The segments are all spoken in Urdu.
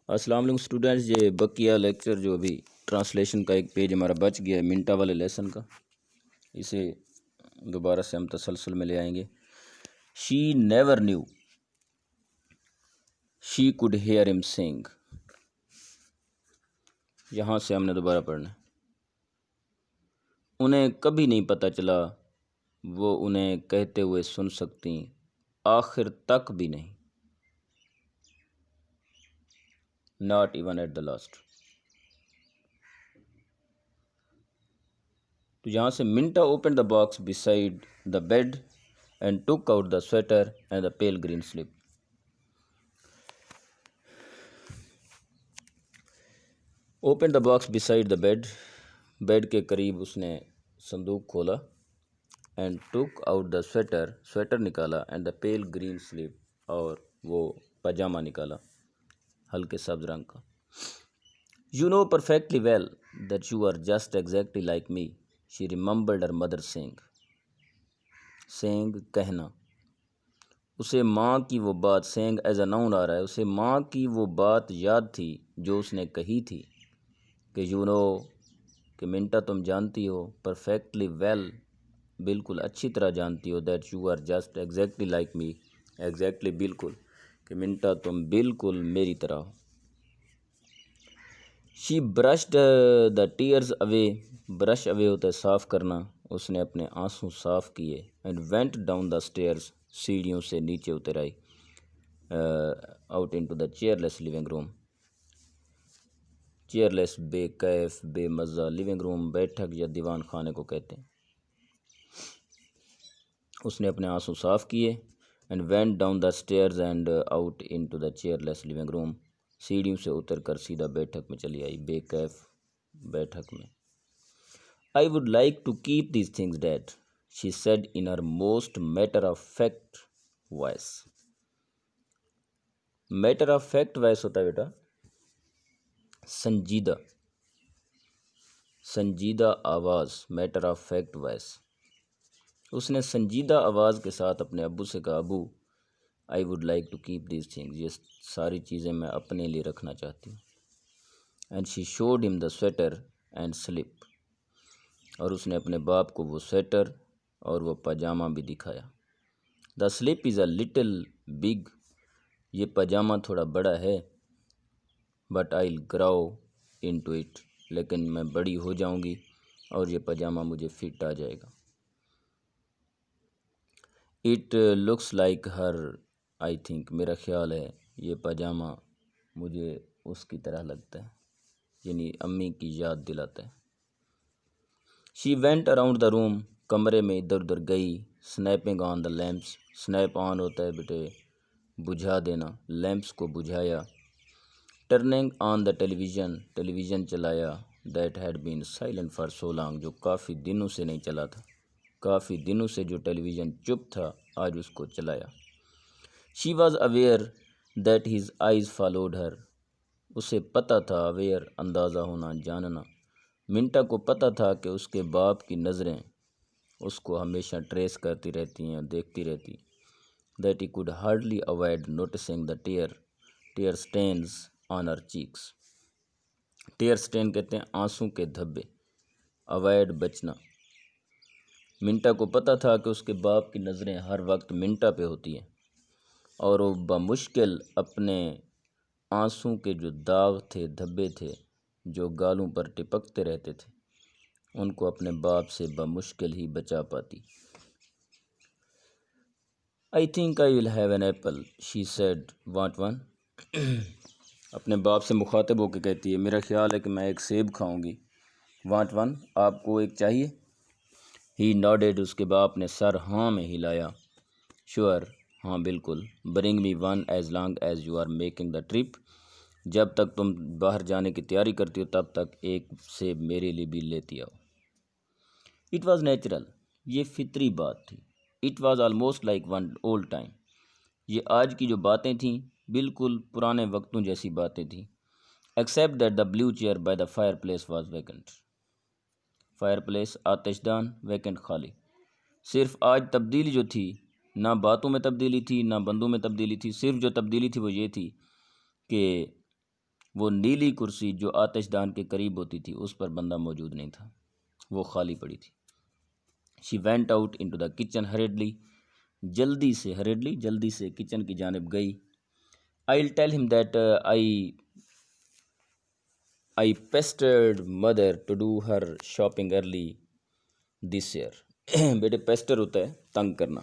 السلام علیکم اسٹوڈنٹس، یہ بقیہ لیکچر جو ابھی ٹرانسلیشن کا ایک پیج ہمارا بچ گیا ہے منٹا والے لیسن کا، اسے دوبارہ سے ہم تسلسل میں لے آئیں گے۔ She never knew she could hear him sing, یہاں سے ہم نے دوبارہ پڑھنا ہے۔ انہیں کبھی نہیں پتہ چلا وہ انہیں کہتے ہوئے سن سکتی، آخر تک بھی نہیں، not even at the last۔ تو یہاں سے منٹا opened the box beside the bed and took out the sweater and the pale green slip۔ opened the box beside the bed، bed کے قریب اس نے صندوق کھولا، and took out the sweater، sweater نکالا، and the pale green slip، اور وہ پاجامہ نکالا ہلکے سبز رنگ کا۔ You know perfectly well that you are just exactly like me، she remembered her mother saying۔ saying کہنا، اسے ماں کی وہ بات، saying ایز اے ناؤن آ رہا ہے، اسے ماں کی وہ بات یاد تھی جو اس نے کہی تھی کہ you know، کہ منٹا تم جانتی ہو، perfectly well، بالکل اچھی طرح جانتی ہو، that you are just exactly like me، exactly بالکل، کہ منٹا تم بالکل میری طرح ہو۔ She brushed the tears away، brush away ہوتا ہے صاف کرنا، اس نے اپنے آنسوں صاف کیے، and went down the stairs، سیڑھیوں سے نیچے اتر آئی، out into the cheerless living room۔ چیئرلیس بے کیف، بے مزہ، لیونگ روم بیٹھک یا دیوان خانے کو کہتے ہیں۔ اس نے اپنے آنسوں صاف کیے، and went down the stairs and out into the cheerless living room، سیڑھیوں سے اتر کر سیدھا بیٹھک میں چلی آئی، بے کیف بیٹھک میں۔ I would like to keep these things, Dad، she said in her most matter-of-fact voice۔ matter-of-fact voice ہوتا ہے بیٹا سنجیدہ، سنجیدہ آواز، matter-of-fact voice۔ اس نے سنجیدہ آواز کے ساتھ اپنے ابو سے کہا، ابو I would like to keep these things، یہ ساری چیزیں میں اپنے لیے رکھنا چاہتی ہوں۔ and she showed him the sweater and slip، اور اس نے اپنے باپ کو وہ سویٹر اور وہ پاجامہ بھی دکھایا۔ the slip is a little big، یہ پاجامہ تھوڑا بڑا ہے، but I'll grow into it، لیکن میں بڑی ہو جاؤں گی اور یہ پاجامہ مجھے فٹ آ جائے گا۔ it looks like her I think، میرا خیال ہے یہ پاجامہ مجھے اس کی طرح لگتا ہے، یعنی امی کی یاد دلاتا ہے۔ she went around the room، کمرے میں ادھر ادھر گئی، snapping on the lamps، snap on ہوتا ہے بیٹے بجھا دینا، لیمپس کو بجھایا، turning on the television، television چلایا، that had been silent for so long، جو کافی دنوں سے نہیں چلا تھا، کافی دنوں سے جو ٹیلی ویژن چپ تھا آج اس کو چلایا۔ she was aware that his eyes followed her، اسے پتہ تھا، aware اندازہ ہونا، جاننا، منٹا کو پتہ تھا کہ اس کے باپ کی نظریں اس کو ہمیشہ ٹریس کرتی رہتی ہیں، دیکھتی رہتی، that he could hardly avoid noticing the tear stains on her cheeks۔ tear stain کہتے ہیں آنسوں کے دھبے، avoid بچنا۔ منٹا کو پتہ تھا کہ اس کے باپ کی نظریں ہر وقت منٹا پہ ہوتی ہیں، اور وہ بمشکل اپنے آنسوں کے جو داغ تھے، دھبے تھے جو گالوں پر ٹپکتے رہتے تھے، ان کو اپنے باپ سے بمشکل ہی بچا پاتی۔ I think I will have an apple، she said، want one؟ اپنے باپ سے مخاطب ہو کے کہتی ہے، میرا خیال ہے کہ میں ایک سیب کھاؤں گی، want one؟ آپ کو ایک چاہیے؟ He nodded، اس کے باپ نے سر ہاں میں ہلایا، sure، ہاں بالکل، bring me one as long as you are making the trip، جب تک تم باہر جانے کی تیاری کرتی ہو تب تک ایک سیب میرے لیے بھی لیتی آؤ۔ It was natural، یہ فطری بات تھی۔ It was almost like one old time، یہ آج کی جو باتیں تھیں بالکل پرانے وقتوں جیسی باتیں تھیں، except that the blue chair by the fireplace was vacant۔ Fire place آتش دان، ویکنٹ خالی۔ صرف آج تبدیلی جو تھی، نہ باتوں میں تبدیلی تھی نہ بندوں میں تبدیلی تھی، صرف جو تبدیلی تھی وہ یہ تھی کہ وہ نیلی کرسی جو آتش دان کے قریب ہوتی تھی اس پر بندہ موجود نہیں تھا، وہ خالی پڑی تھی۔ She went out into the kitchen hurriedly. جلدی سے کچن کی جانب گئی۔ I'll tell him that I pestered mother to do her shopping early this year. بیٹے پیسٹر ہوتا ہے تنگ کرنا۔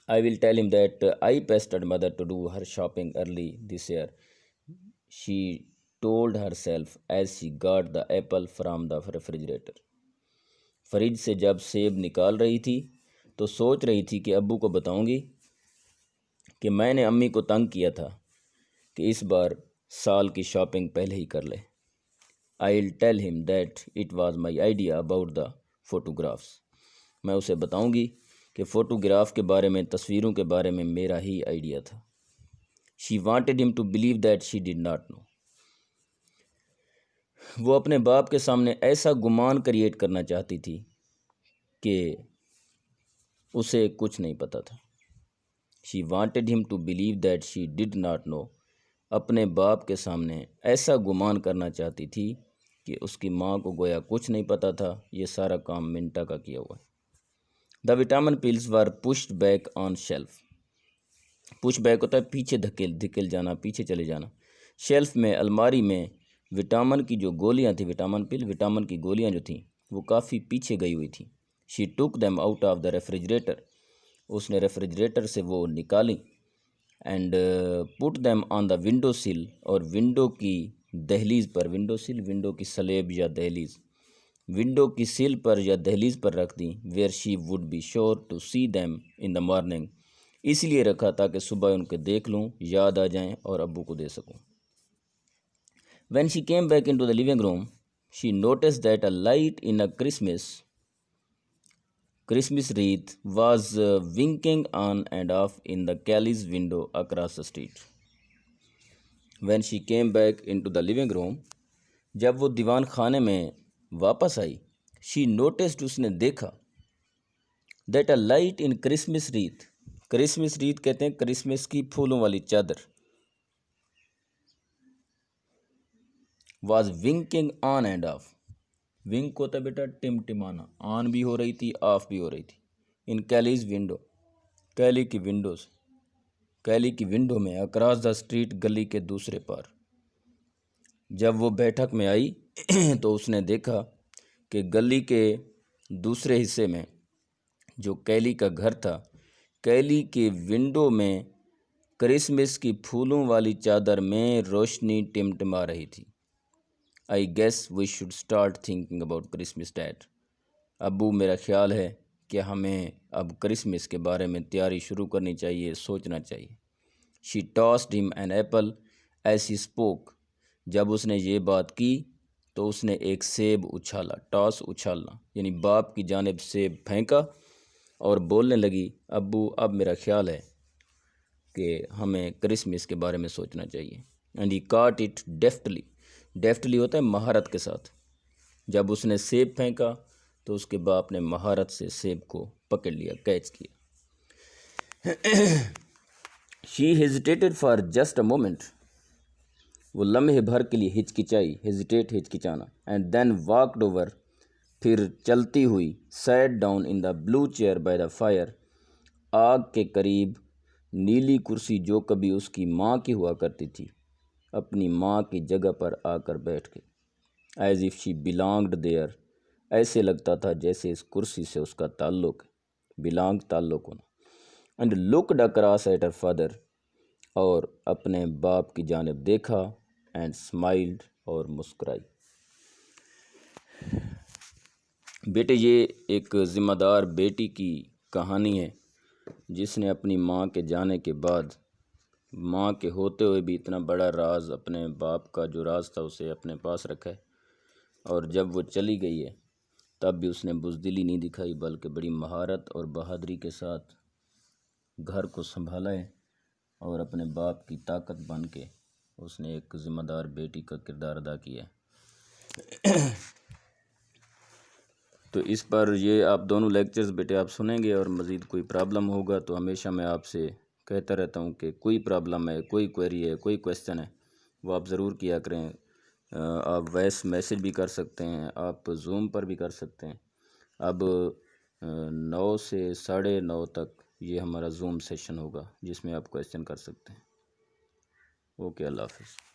I will tell him that I pestered mother to do her shopping early this year, she told herself as she got the apple from the refrigerator. Fridge سے جب سیب نکال رہی تھی تو سوچ رہی تھی کہ ابو کو بتاؤں گی کہ میں نے امی کو تنگ کیا تھا کہ اس بار سال کی شاپنگ پہلے ہی کر لے۔ I'll tell him that it was my idea about the photographs. میں اسے بتاؤں گی کہ فوٹوگراف کے بارے میں، تصویروں کے بارے میں میرا ہی آئیڈیا تھا۔ She wanted him to believe that she did not know. وہ اپنے باپ کے سامنے ایسا گمان کریٹ کرنا چاہتی تھی کہ اسے کچھ نہیں پتہ تھا۔ She wanted him to believe that she did not know. اپنے باپ کے سامنے ایسا گمان کرنا چاہتی تھی کہ اس کی ماں کو گویا کچھ نہیں پتہ تھا، یہ سارا کام منٹا کا کیا ہوا ہے۔ The vitamin pills were pushed back on shelf. Push back ہوتا ہے پیچھے دھکیل جانا، پیچھے چلے جانا۔ شیلف میں، الماری میں وٹامن کی جو گولیاں تھیں، وٹامن کی گولیاں جو تھیں وہ کافی پیچھے گئی ہوئی تھیں۔ She took them out of the refrigerator. اس نے ریفریجریٹر سے وہ نکالی and put them on the window sill. اور ونڈو کی دہلیز پر، ونڈو کی سلیب یا دہلیز، ونڈو کی سل پر یا دہلیز پر رکھ دیں۔ where she would be sure to see them in the morning. اس لیے رکھا تاکہ صبح ان کے دیکھ لوں، یاد آ جائیں اور ابو کو دے سکوں۔ When she came back into the living room, she noticed that a light in a Christmas wreath was winking on and off in the Kelly's window across the street. When she came back into the living room, جب وہ دیوان خانے میں واپس آئی، she noticed، اس نے دیکھا that a light in Christmas wreath کہتے ہیں کرسمس کی پھولوں والی چادر، was winking on and off. ونک ہوتا ہے بیٹا ٹمٹمانا، آن بھی ہو رہی تھی، آف بھی ہو رہی تھی۔ ان کیلیز ونڈو، کیلی کی ونڈو میں، اکراس دا اسٹریٹ، گلی کے دوسرے پار۔ جب وہ بیٹھک میں آئی تو اس نے دیکھا کہ گلی کے دوسرے حصے میں جو کیلی کا گھر تھا، کیلی کے ونڈو میں کرسمس کی پھولوں والی چادر میں روشنی ٹمٹما رہی تھی۔ I guess we should start thinking about Christmas, Dad. ابو، میرا خیال ہے کہ ہمیں اب کرسمس کے بارے میں تیاری شروع کرنی چاہیے، سوچنا چاہیے۔ She tossed him an apple as he spoke. جب اس نے یہ بات کی تو اس نے ایک سیب اچھالا، ٹاس اچھالنا، یعنی باپ کی جانب سیب پھینکا اور بولنے لگی، ابو اب میرا خیال ہے کہ ہمیں کرسمس کے بارے میں سوچنا چاہیے۔ And he caught it deftly. Deftly ہوتا ہے مہارت کے ساتھ۔ جب اس نے سیب پھینکا تو اس کے باپ نے مہارت سے سیب کو پکڑ لیا، کیچ کیا۔ She hesitated for just a moment. وہ لمحے بھر کے لیے ہچکچائی، ہچکچانا، and then walked over. پھر چلتی ہوئی، sat down in the blue chair by the fire. آگ کے قریب نیلی کرسی جو کبھی اس کی ماں کی ہوا کرتی تھی، اپنی ماں کی جگہ پر آ کر بیٹھ گئی۔ As if she belonged there. ایسے لگتا تھا جیسے اس کرسی سے اس کا تعلق ہے، تعلق ہونا۔ And looked across at her father. اور اپنے باپ کی جانب دیکھا and smiled. اور مسکرائی۔ بیٹے، یہ ایک ذمہ دار بیٹی کی کہانی ہے جس نے اپنی ماں کے جانے کے بعد، ماں کے ہوتے ہوئے بھی اتنا بڑا راز، اپنے باپ کا جو راز تھا اسے اپنے پاس رکھا ہے، اور جب وہ چلی گئی ہے تب بھی اس نے بزدلی نہیں دکھائی بلکہ بڑی مہارت اور بہادری کے ساتھ گھر کو سنبھالا ہے، اور اپنے باپ کی طاقت بن کے اس نے ایک ذمہ دار بیٹی کا کردار ادا کیا ہے۔ تو اس پر یہ آپ دونوں لیکچرز بیٹے آپ سنیں گے، اور مزید کوئی پرابلم ہوگا تو ہمیشہ میں آپ سے کہتا رہتا ہوں کہ کوئی پرابلم ہے، کوئی کوئری ہے، کوئی کویسچن ہے، وہ آپ ضرور کیا کریں۔ آپ وائس میسیج بھی کر سکتے ہیں، آپ زوم پر بھی کر سکتے ہیں۔ اب 9 سے 9:30 تک یہ ہمارا زوم سیشن ہوگا جس میں آپ کویسچن کر سکتے ہیں۔ اوکے، اللہ حافظ۔